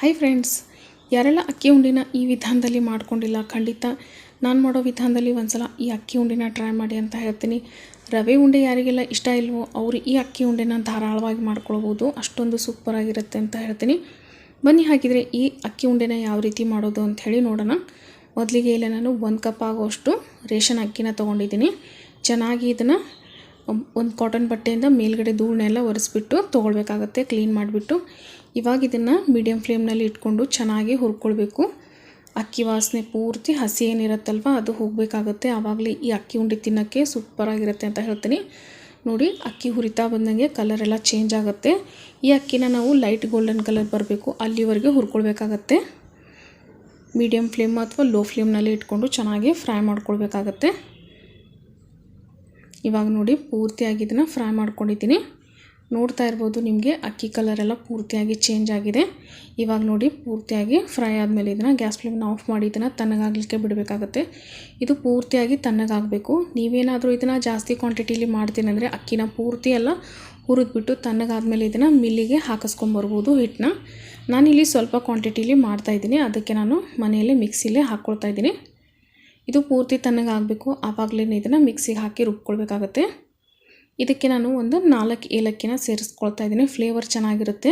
Hi friends, ಯಾರೆಲ್ಲ ಅಕ್ಕಿ ಉಂಡಿನ ಈ ವಿಧಾನದಲ್ಲಿ ಮಾಡ್ಕೊಂಡಿಲ್ಲ, ಖಂಡಿತ ನಾನು ಮಾಡೋ ವಿಧಾನದಲ್ಲಿ ಒಂದ್ಸಲ ಈ ಅಕ್ಕಿ ಉಂಡಿನ ಟ್ರೈ ಮಾಡಿ ಅಂತ ಹೇಳ್ತೀನಿ. ರವೆ ಉಂಡೆ ಯಾರಿಗೆಲ್ಲ ಇಷ್ಟ ಇಲ್ವೋ ಅವರು ಈ ಅಕ್ಕಿ ಉಂಡೆನ ಧಾರಾಳವಾಗಿ ಮಾಡ್ಕೊಳ್ಬೋದು, ಅಷ್ಟೊಂದು ಸೂಪರಾಗಿರುತ್ತೆ ಅಂತ ಹೇಳ್ತೀನಿ. ಬನ್ನಿ ಹಾಗಿದ್ರೆ ಈ ಅಕ್ಕಿ ಉಂಡೆನ ಯಾವ ರೀತಿ ಮಾಡೋದು ಅಂತ ಹೇಳಿ ನೋಡೋಣ. ಮೊದಲಿಗೆ ಇಲ್ಲ ನಾನು 1 ಕಪ್ ಆಗೋಷ್ಟು ರೇಷನ್ ಅಕ್ಕಿನ ತೊಗೊಂಡಿದ್ದೀನಿ. ಚೆನ್ನಾಗಿ ಇದನ್ನು ಒಂದು ಕಾಟನ್ ಬಟ್ಟೆಯಿಂದ ಮೇಲ್ಗಡೆ ಧೂಳನ್ನೆಲ್ಲ ಒರೆಸ್ಬಿಟ್ಟು ತೊಗೊಳ್ಬೇಕಾಗತ್ತೆ, ಕ್ಲೀನ್ ಮಾಡಿಬಿಟ್ಟು. ಇವಾಗ ಇದನ್ನು ಮೀಡಿಯಮ್ ಫ್ಲೇಮ್ನಲ್ಲಿ ಇಟ್ಕೊಂಡು ಚೆನ್ನಾಗಿ ಹುರ್ಕೊಳ್ಬೇಕು. ಅಕ್ಕಿ ವಾಸನೆ ಪೂರ್ತಿ ಹಸಿ ಏನಿರುತ್ತಲ್ವ ಅದು ಹೋಗಬೇಕಾಗತ್ತೆ, ಆವಾಗಲೇ ಈ ಅಕ್ಕಿ ಉಂಡೆ ತಿನ್ನೋಕ್ಕೆ ಸೂಪರಾಗಿರುತ್ತೆ ಅಂತ ಹೇಳ್ತೀನಿ. ನೋಡಿ, ಅಕ್ಕಿ ಹುರಿತಾ ಬಂದಂಗೆ ಕಲರ್ ಎಲ್ಲ ಚೇಂಜ್ ಆಗುತ್ತೆ. ಈ ಅಕ್ಕಿನ ನಾವು ಲೈಟ್ ಗೋಲ್ಡನ್ ಕಲರ್ ಬರಬೇಕು ಅಲ್ಲಿವರೆಗೆ ಹುರ್ಕೊಳ್ಬೇಕಾಗತ್ತೆ. ಮೀಡಿಯಮ್ ಫ್ಲೇಮ್ ಅಥವಾ ಲೋ ಫ್ಲೇಮ್ನಲ್ಲಿ ಇಟ್ಕೊಂಡು ಚೆನ್ನಾಗಿ ಫ್ರೈ ಮಾಡ್ಕೊಳ್ಬೇಕಾಗತ್ತೆ. ಇವಾಗ ನೋಡಿ ಪೂರ್ತಿಯಾಗಿ ಇದನ್ನು ಫ್ರೈ ಮಾಡ್ಕೊಂಡಿದ್ದೀನಿ. ನೋಡ್ತಾ ಇರ್ಬೋದು ನಿಮಗೆ ಅಕ್ಕಿ ಕಲರೆಲ್ಲ ಪೂರ್ತಿಯಾಗಿ ಚೇಂಜ್ ಆಗಿದೆ. ಇವಾಗ ನೋಡಿ ಪೂರ್ತಿಯಾಗಿ ಫ್ರೈ ಆದಮೇಲೆ ಇದನ್ನು ಗ್ಯಾಸ್ ಫ್ಲೇಮ್ನ ಆಫ್ ಮಾಡಿ ಇದನ್ನು ತಣ್ಣಗಾಗಲಿಕ್ಕೆ ಬಿಡಬೇಕಾಗತ್ತೆ. ಇದು ಪೂರ್ತಿಯಾಗಿ ತಣ್ಣಗಾಗಬೇಕು. ನೀವೇನಾದರೂ ಇದನ್ನು ಜಾಸ್ತಿ ಕ್ವಾಂಟಿಟಿಲಿ ಮಾಡ್ತೀನಿ ಅಂದರೆ ಅಕ್ಕಿನ ಪೂರ್ತಿ ಎಲ್ಲ ಹುರಿದ್ಬಿಟ್ಟು ತಣ್ಣಗಾದ್ಮೇಲೆ ಇದನ್ನು ಮಿಲ್ಲಿಗೆ ಹಾಕಿಸ್ಕೊಂಬರ್ಬೋದು ಹಿಟ್ಟನ್ನ. ನಾನಿಲ್ಲಿ ಸ್ವಲ್ಪ ಕ್ವಾಂಟಿಟಿಲಿ ಮಾಡ್ತಾಯಿದ್ದೀನಿ, ಅದಕ್ಕೆ ನಾನು ಮನೆಯಲ್ಲೇ ಮಿಕ್ಸಿಲೇ ಹಾಕ್ಕೊಳ್ತಾಯಿದ್ದೀನಿ. ಇದು ಪೂರ್ತಿ ತಣ್ಣಗಾಗಬೇಕು, ಆವಾಗಲೇ ಇದನ್ನು ಮಿಕ್ಸಿಗೆ ಹಾಕಿ ರುಬ್ಕೊಳ್ಬೇಕಾಗತ್ತೆ. ಇದಕ್ಕೆ ನಾನು ಒಂದು 4 ಏಲಕ್ಕಿನ ಸೇರಿಸ್ಕೊಳ್ತಾ ಇದ್ದೀನಿ, ಫ್ಲೇವರ್ ಚೆನ್ನಾಗಿರುತ್ತೆ.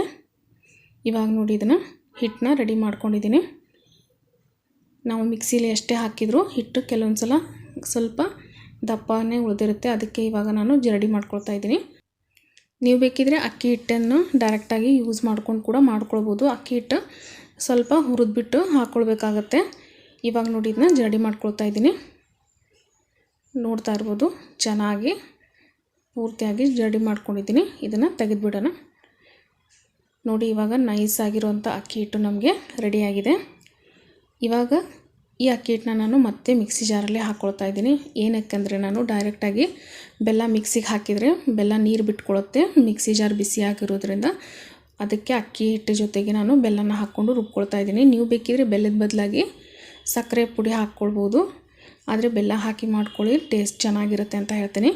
ಇವಾಗ ನೋಡಿ ಇದನ್ನು ಹಿಟ್ಟನ್ನ ರೆಡಿ ಮಾಡ್ಕೊಂಡಿದ್ದೀನಿ. ನಾವು ಮಿಕ್ಸಿಲಿ ಎಷ್ಟೇ ಹಾಕಿದರೂ ಹಿಟ್ಟು ಕೆಲವೊಂದು ಸಲ ಸ್ವಲ್ಪ ದಪ್ಪನೇ ಉಳಿದಿರುತ್ತೆ, ಅದಕ್ಕೆ ಇವಾಗ ನಾನು ರೆಡಿ ಮಾಡ್ಕೊಳ್ತಾ ಇದ್ದೀನಿ. ನೀವು ಬೇಕಿದ್ರೆ ಅಕ್ಕಿ ಹಿಟ್ಟನ್ನು ಡೈರೆಕ್ಟಾಗಿ ಯೂಸ್ ಮಾಡ್ಕೊಂಡು ಕೂಡ ಮಾಡ್ಕೊಳ್ಬೋದು. ಅಕ್ಕಿ ಹಿಟ್ಟು ಸ್ವಲ್ಪ ಹುರಿದ್ಬಿಟ್ಟು ಹಾಕ್ಕೊಳ್ಬೇಕಾಗತ್ತೆ. ಇವಾಗ ನೋಡಿ ಇದನ್ನ ರೆಡಿ ಮಾಡ್ಕೊಳ್ತಾ ಇದ್ದೀನಿ. ನೋಡ್ತಾ ಇರ್ಬೋದು ಚೆನ್ನಾಗಿ ಪೂರ್ತಿಯಾಗಿ ರೆಡಿ ಮಾಡ್ಕೊಂಡಿದ್ದೀನಿ. ಇದನ್ನು ತೆಗೆದುಬಿಡೋಣ. ನೋಡಿ ಇವಾಗ ನೈಸ್ ಆಗಿರೋಂಥ ಅಕ್ಕಿ ಹಿಟ್ಟು ನಮಗೆ ರೆಡಿಯಾಗಿದೆ. ಇವಾಗ ಈ ಅಕ್ಕಿ ಹಿಟ್ಟನ್ನ ನಾನು ಮತ್ತೆ ಮಿಕ್ಸಿ ಜಾರಲ್ಲೇ ಹಾಕ್ಕೊಳ್ತಾ ಇದ್ದೀನಿ. ಏನಕ್ಕೆಂದರೆ ನಾನು ಡೈರೆಕ್ಟಾಗಿ ಬೆಲ್ಲ ಮಿಕ್ಸಿಗೆ ಹಾಕಿದರೆ ಬೆಲ್ಲ ನೀರು ಬಿಟ್ಕೊಳ್ಳುತ್ತೆ, ಮಿಕ್ಸಿ ಜಾರ್ ಬಿಸಿಯಾಗಿರೋದ್ರಿಂದ. ಅದಕ್ಕೆ ಅಕ್ಕಿ ಹಿಟ್ಟು ಜೊತೆಗೆ ನಾನು ಬೆಲ್ಲನ ಹಾಕ್ಕೊಂಡು ರುಬ್ಕೊಳ್ತಾ ಇದ್ದೀನಿ. ನೀವು ಬೇಕಿದ್ರೆ ಬೆಲ್ಲದ ಬದಲಾಗಿ ಸಕ್ಕರೆ ಪುಡಿ ಹಾಕ್ಕೊಳ್ಬೋದು, ಆದರೆ ಬೆಲ್ಲ ಹಾಕಿ ಮಾಡ್ಕೊಳ್ಳಿ, ಟೇಸ್ಟ್ ಚೆನ್ನಾಗಿರುತ್ತೆ ಅಂತ ಹೇಳ್ತೀನಿ.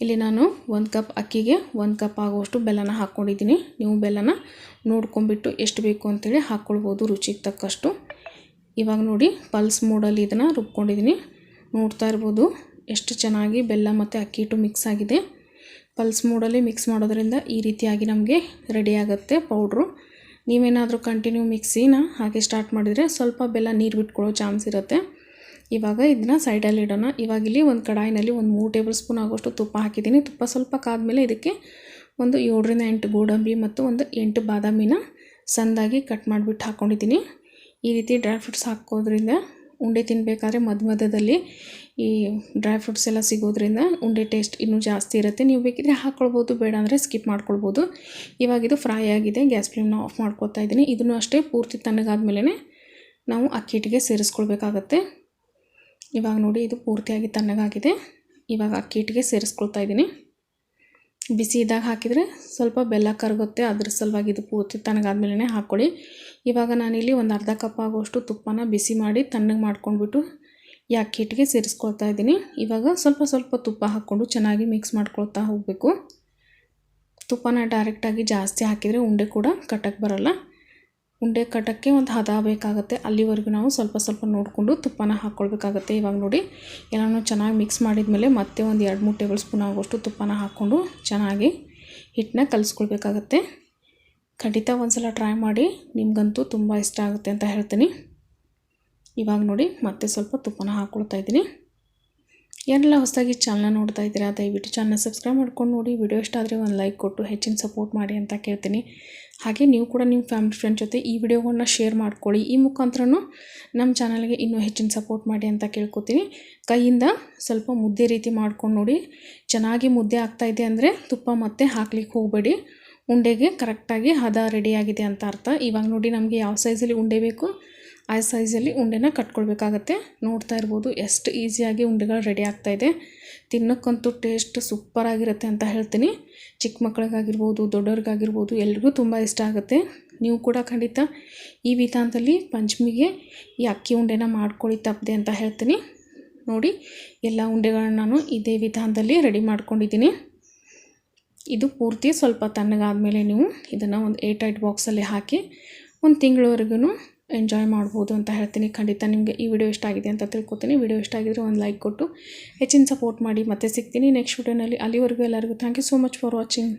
ಇಲ್ಲಿ ನಾನು 1 ಕಪ್ ಅಕ್ಕಿಗೆ 1 ಕಪ್ ಆಗುವಷ್ಟು ಬೆಲ್ಲನ ಹಾಕ್ಕೊಂಡಿದ್ದೀನಿ. ನೀವು ಬೆಲ್ಲನ ನೋಡ್ಕೊಂಬಿಟ್ಟು ಎಷ್ಟು ಬೇಕು ಅಂತೇಳಿ ಹಾಕ್ಕೊಳ್ಬೋದು ರುಚಿಗೆ ತಕ್ಕಷ್ಟು. ಇವಾಗ ನೋಡಿ ಪಲ್ಸ್ ಮೋಡಲ್ಲಿ ಇದನ್ನು ರುಬ್ಕೊಂಡಿದ್ದೀನಿ. ನೋಡ್ತಾ ಇರ್ಬೋದು ಎಷ್ಟು ಚೆನ್ನಾಗಿ ಬೆಲ್ಲ ಮತ್ತು ಅಕ್ಕಿ ಹಿಟ್ಟು ಮಿಕ್ಸ್ ಆಗಿದೆ. ಪಲ್ಸ್ ಮೋಡಲ್ಲಿ ಮಿಕ್ಸ್ ಮಾಡೋದ್ರಿಂದ ಈ ರೀತಿಯಾಗಿ ನಮಗೆ ರೆಡಿ ಆಗುತ್ತೆ ಪೌಡ್ರು. ನೀವೇನಾದರೂ ಕಂಟಿನ್ಯೂ ಮಿಕ್ಸಿನ ಹಾಗೆ ಸ್ಟಾರ್ಟ್ ಮಾಡಿದರೆ ಸ್ವಲ್ಪ ಬೆಲ್ಲ ನೀರು ಬಿಟ್ಕೊಳ್ಳೋ ಚಾನ್ಸ್ ಇರುತ್ತೆ. ಇವಾಗ ಇದನ್ನ ಸೈಡಲ್ಲಿ ಇಡೋಣ. ಇವಾಗ ಇಲ್ಲಿ ಒಂದು ಕಡಾಯಿನಲ್ಲಿ ಒಂದು 3 ಟೇಬಲ್ ಸ್ಪೂನ್ ಆಗೋಷ್ಟು ತುಪ್ಪ ಹಾಕಿದ್ದೀನಿ. ತುಪ್ಪ ಸ್ವಲ್ಪ ಕಾದ್ಮೇಲೆ ಇದಕ್ಕೆ ಒಂದು 7 ರಿಂದ 8 ಗೋಡಂಬಿ ಮತ್ತು ಒಂದು 8 ಬಾದಾಮಿನ ಸಣ್ಣದಾಗಿ ಕಟ್ ಮಾಡಿಬಿಟ್ಟು ಹಾಕ್ಕೊಂಡಿದ್ದೀನಿ. ಈ ರೀತಿ ಡ್ರೈ ಫ್ರೂಟ್ಸ್ ಹಾಕೋದ್ರಿಂದ ಉಂಡೆ ತಿನ್ನಬೇಕಾದ್ರೆ ಮಧ್ಯದಲ್ಲಿ ಈ ಡ್ರೈ ಫ್ರೂಟ್ಸ್ ಎಲ್ಲ ಸಿಗೋದ್ರಿಂದ ಉಂಡೆ ಟೇಸ್ಟ್ ಇನ್ನೂ ಜಾಸ್ತಿ ಇರುತ್ತೆ. ನೀವು ಬೇಕಿದ್ರೆ ಹಾಕ್ಕೊಳ್ಬೋದು, ಬೇಡ ಅಂದರೆ ಸ್ಕಿಪ್ ಮಾಡ್ಕೊಳ್ಬೋದು. ಇವಾಗ ಇದು ಫ್ರೈ ಆಗಿದೆ, ಗ್ಯಾಸ್ ಫ್ಲೇಮ್ನ ಆಫ್ ಮಾಡ್ಕೊಳ್ತಾ ಇದ್ದೀನಿ. ಇದನ್ನು ಅಷ್ಟೇ ಪೂರ್ತಿ ತಣ್ಣಗಾದ್ಮೇಲೆ ನಾವು ಅಕ್ಕಿ ಹಿಟ್ಟಿಗೆ ಸೇರಿಸ್ಕೊಳ್ಬೇಕಾಗತ್ತೆ. ಇವಾಗ ನೋಡಿ ಇದು ಪೂರ್ತಿಯಾಗಿ ತಣ್ಣಗಾಗಿದೆ. ಇವಾಗ ಅಕ್ಕಿ ಹಿಟ್ಟಿಗೆ ಸೇರಿಸ್ಕೊಳ್ತಾ ಇದ್ದೀನಿ. ಬಿಸಿ ಇದ್ದಾಗ ಹಾಕಿದರೆ ಸ್ವಲ್ಪ ಬೆಲ್ಲ ಕರಗುತ್ತೆ, ಅದ್ರ ಸಲುವಾಗಿ ಇದು ಪೂರ್ತಿ ತಣ್ಣಗಾದ್ಮೇಲೆ ಹಾಕ್ಕೊಳ್ಳಿ. ಇವಾಗ ನಾನಿಲ್ಲಿ ಒಂದು ಅರ್ಧ ಕಪ್ ಆಗೋಷ್ಟು ತುಪ್ಪನ ಬಿಸಿ ಮಾಡಿ ತಣ್ಣಗೆ ಮಾಡ್ಕೊಂಡ್ಬಿಟ್ಟು ಈ ಅಕ್ಕಿ ಹಿಟ್ಟಿಗೆ ಸೇರಿಸ್ಕೊಳ್ತಾ ಇದ್ದೀನಿ. ಇವಾಗ ಸ್ವಲ್ಪ ತುಪ್ಪ ಹಾಕ್ಕೊಂಡು ಚೆನ್ನಾಗಿ ಮಿಕ್ಸ್ ಮಾಡ್ಕೊಳ್ತಾ ಹೋಗಬೇಕು. ತುಪ್ಪನ ಡೈರೆಕ್ಟಾಗಿ ಜಾಸ್ತಿ ಹಾಕಿದರೆ ಉಂಡೆ ಕೂಡ ಕಟ್ಟಕ್ಕೆ ಬರೋಲ್ಲ. ಉಂಡೆ ಕಟ್ಟಕ್ಕೆ ಒಂದು ಹದ ಬೇಕಾಗುತ್ತೆ, ಅಲ್ಲಿವರೆಗೂ ನಾವು ಸ್ವಲ್ಪ ನೋಡಿಕೊಂಡು ತುಪ್ಪನ ಹಾಕ್ಕೊಳ್ಬೇಕಾಗತ್ತೆ. ಇವಾಗ ನೋಡಿ ಎಲ್ಲನೂ ಚೆನ್ನಾಗಿ ಮಿಕ್ಸ್ ಮಾಡಿದ್ಮೇಲೆ ಮತ್ತೆ ಒಂದು 2-3 ಟೇಬಲ್ ಸ್ಪೂನ್ ಆಗೋಷ್ಟು ತುಪ್ಪನ ಹಾಕ್ಕೊಂಡು ಚೆನ್ನಾಗಿ ಹಿಟ್ಟನ್ನ ಕಲಿಸ್ಕೊಳ್ಬೇಕಾಗತ್ತೆ. ಖಂಡಿತ ಒಂದ್ಸಲ ಟ್ರೈ ಮಾಡಿ, ನಿಮಗಂತೂ ತುಂಬ ಇಷ್ಟ ಆಗುತ್ತೆ ಅಂತ ಹೇಳ್ತೀನಿ. ಇವಾಗ ನೋಡಿ ಮತ್ತೆ ಸ್ವಲ್ಪ ತುಪ್ಪನ ಹಾಕ್ಕೊಳ್ತಾ ಇದ್ದೀನಿ. ಯಾರೆಲ್ಲ ಹೊಸದಾಗಿ ಚಾನಲ್ನ ನೋಡ್ತಾ ಇದ್ದೀರಾ ದಯವಿಟ್ಟು ಚಾನಲ್ನ ಸಬ್ಸ್ಕ್ರೈಬ್ ಮಾಡ್ಕೊಂಡು ನೋಡಿ. ವಿಡಿಯೋ ಇಷ್ಟ ಆದರೆ ಒಂದು ಲೈಕ್ ಕೊಟ್ಟು ಹೆಚ್ಚಿನ ಸಪೋರ್ಟ್ ಮಾಡಿ ಅಂತ ಕೇಳ್ತೀನಿ. ಹಾಗೆ ನೀವು ಕೂಡ ನಿಮ್ಮ ಫ್ಯಾಮಿಲಿ ಫ್ರೆಂಡ್ ಜೊತೆ ಈ ವಿಡಿಯೋಗಳನ್ನ ಶೇರ್ ಮಾಡ್ಕೊಳ್ಳಿ. ಈ ಮುಖಾಂತರನೂ ನಮ್ಮ ಚಾನಲ್ಗೆ ಇನ್ನೂ ಹೆಚ್ಚಿನ ಸಪೋರ್ಟ್ ಮಾಡಿ ಅಂತ ಕೇಳ್ಕೊತೀನಿ. ಕೈಯಿಂದ ಸ್ವಲ್ಪ ಮುದ್ದೆ ರೀತಿ ಮಾಡ್ಕೊಂಡು ನೋಡಿ. ಚೆನ್ನಾಗಿ ಮುದ್ದೆ ಆಗ್ತಾಯಿದೆ ಅಂದರೆ ತುಪ್ಪ ಮತ್ತೆ ಹಾಕ್ಲಿಕ್ಕೆ ಹೋಗಬೇಡಿ, ಉಂಡೆಗೆ ಕರೆಕ್ಟಾಗಿ ಹದ ರೆಡಿಯಾಗಿದೆ ಅಂತ ಅರ್ಥ. ಇವಾಗ ನೋಡಿ ನಮಗೆ ಯಾವ ಸೈಜಲ್ಲಿ ಉಂಡೆ ಬೇಕು ಆ ಸೈಜಲ್ಲಿ ಉಂಡೆನ ಕಟ್ಕೊಳ್ಬೇಕಾಗತ್ತೆ. ನೋಡ್ತಾ ಇರ್ಬೋದು ಎಷ್ಟು ಈಸಿಯಾಗಿ ಉಂಡೆಗಳು ರೆಡಿ ಆಗ್ತಾಯಿದೆ. ತಿನ್ನೋಕ್ಕಂತೂ ಟೇಸ್ಟ್ ಸೂಪರಾಗಿರುತ್ತೆ ಅಂತ ಹೇಳ್ತೀನಿ. ಚಿಕ್ಕ ಮಕ್ಕಳಿಗಾಗಿರ್ಬೋದು, ದೊಡ್ಡವ್ರಿಗಾಗಿರ್ಬೋದು, ಎಲ್ರಿಗೂ ತುಂಬ ಇಷ್ಟ ಆಗುತ್ತೆ. ನೀವು ಕೂಡ ಖಂಡಿತ ಈ ವಿಧಾನದಲ್ಲಿ ಪಂಚಮಿಗೆ ಈ ಅಕ್ಕಿ ಉಂಡೆನ ಮಾಡ್ಕೊಳ್ಳಿ ತಪ್ಪದೆ ಅಂತ ಹೇಳ್ತೀನಿ. ನೋಡಿ ಎಲ್ಲ ಉಂಡೆಗಳನ್ನ ನಾನು ಇದೇ ವಿಧಾನದಲ್ಲಿ ರೆಡಿ ಮಾಡ್ಕೊಂಡಿದ್ದೀನಿ. ಇದು ಪೂರ್ತಿ ಸ್ವಲ್ಪ ತಣ್ಣಗಾದ್ಮೇಲೆ ನೀವು ಇದನ್ನು ಒಂದು ಏರ್ ಟೈಟ್ ಬಾಕ್ಸಲ್ಲಿ ಹಾಕಿ ಒಂದು ತಿಂಗಳವರೆಗೂ ಎಂಜಾಯ್ ಮಾಡ್ಬೋದು ಅಂತ ಹೇಳ್ತೀನಿ. ಖಂಡಿತ ನಿಮಗೆ ಈ ವಿಡಿಯೋ ಇಷ್ಟ ಆಗಿದೆ ಅಂತ ತಿಳ್ಕೊತೀನಿ. ವಿಡಿಯೋ ಇಷ್ಟ ಆಗಿದ್ರೆ ಒಂದು ಲೈಕ್ ಕೊಟ್ಟು ಹೆಚ್ಚಿನ ಸಪೋರ್ಟ್ ಮಾಡಿ. ಮತ್ತೆ ಸಿಗ್ತೀನಿ ನೆಕ್ಸ್ಟ್ ವಿಡಿಯೋನಲ್ಲಿ. ಅಲ್ಲಿವರೆಗೂ ಎಲ್ಲರಿಗೂ thank you so much for watching.